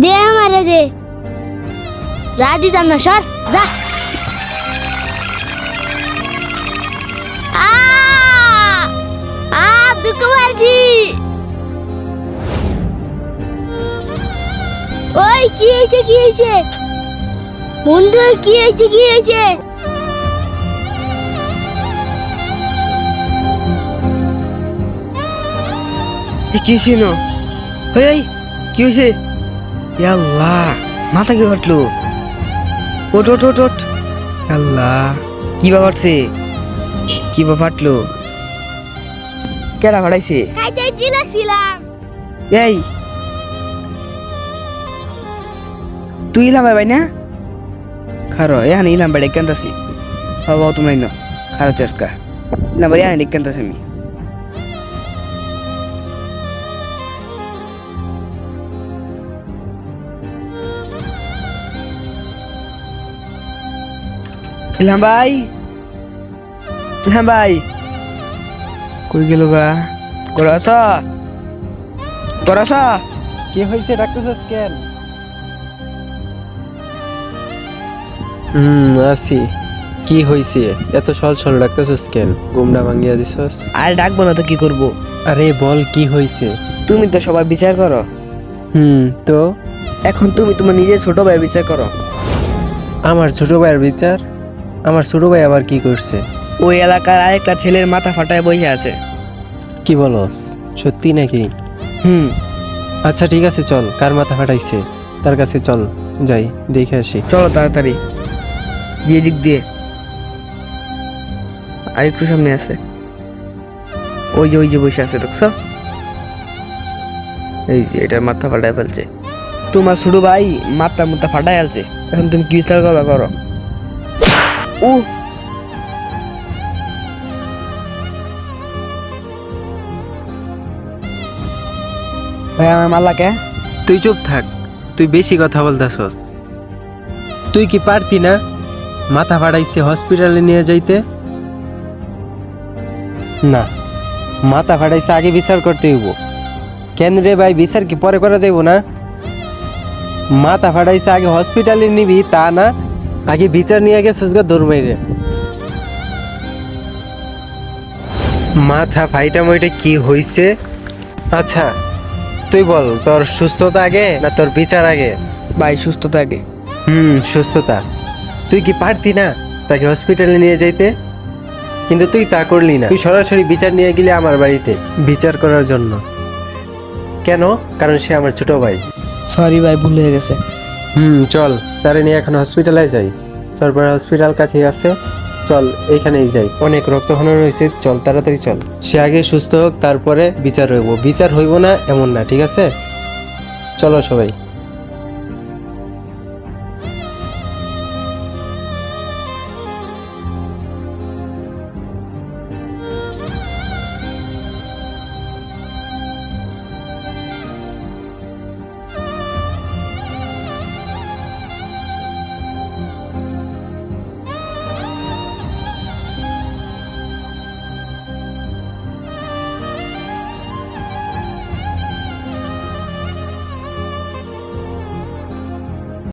দে আমারে দে। যা দিতাম না, সর যা। দুঃখ পাচ্ছি। ওই কি হয়েছে, কি হয়েছে বন্ধু, কি হয়েছে, কি হয়েছে? কি ছিল? এই কি হয়েছে? আল্লাহ, মাথা কি ফাটলো? ওট ওট ওট ওট। আল্লাহ, কি বাবারছে? কি বা ফাটলো? কেডা ফাটাইছে? খাইতে লাগছিলাম। এই তুই ইলাম ভাই না? খারো এখানে ইলাম বাড়ি কেন্দাছি। বাবা তুমি না খারো চেষ্টা ইলাম বাড়ি এখানে কেন্দাছি আমি। ইলাম ভাই, ইলাম ভাই কই গেল গা? করasa করasa কি হয়েছে? ডাকতেছস কেন? আছি। কি হয়েছে? এত সল ডাকতেছস কেন? ঘুমটা ভাঙিয়া দিছস? আর ডাকবো না তো কি করব? আরে বল কি হয়েছে? তুমি তো সবার বিচার করো। তো এখন তুমি তোমার নিজের ছোট ভাই বিচার করো। আমার ছোট ভাইয়ের বিচার? আমার ছোট ভাই আবার কি করছে? ওই এলাকার আরেকটা ছেলের মাথা ফাটায় বসে আছে। কি বলস? সত্যি নাকি? আচ্ছা ঠিক আছে, চল। কার মাথা ফাটাইছে তার কাছে চল, যাই দেখে আসি। চলো তাড়াতাড়ি, যে দিক দিয়ে আর একটু সামনে আছে, ওই যে বসে আছে দেখছো? এই যে এটার মাথা ফাটায় ফেলছে। তোমার ছোট ভাই মাথা ফাটায় ফেলছে, এখন তুমি কি বিচার করবা করো। ও ভাই আমার মাল্লাকে। তুই চুপ থাক, তুই বেশি কথা বলতেছস। তুই কি পারতি না মাথা ফাটাইছে হসপিটালে নিয়ে যাইতে? না, মাথা ফাটাইছে আগে বিচার করতে হইব। কেন রে ভাই, বিচার কি পরে করা যাইব না? মাথা ফাটাইছে আগে হসপিটালে নিবি তা না, আগে বিচার নিয়ে গেছিস গা দৌড় মাইরে। মাথা ফাইটা মইটা কি হইছে? আচ্ছা তুই বল, তোর সুস্থতা আগে না তোর বিচার আগে? ভাই সুস্থতা আগে। সুস্থতা। তুই কি পারতি না তাকে হসপিটালে নিয়ে যাইতে? কিন্তু তুই তা করলি না, তুই সরাসরি বিচার নিয়ে গেলি আমার বাড়িতে বিচার করার জন্য। কেন? কারণ সে আমার ছোট ভাই। সরি ভাই, ভুল হয়ে গেছে। চল তারে নিয়ে এখন হসপিটালে যাই। তারপর হসপিটাল কাছে আছে, চল এইখানেই যাই। অনেক রক্তক্ষরণ হয়েছে, চল তাড়াতাড়ি চল। সে আগে সুস্থ হোক, তারপরে বিচার হইব। বিচার হইব না এমন না, ঠিক আছে? চলো সবাই।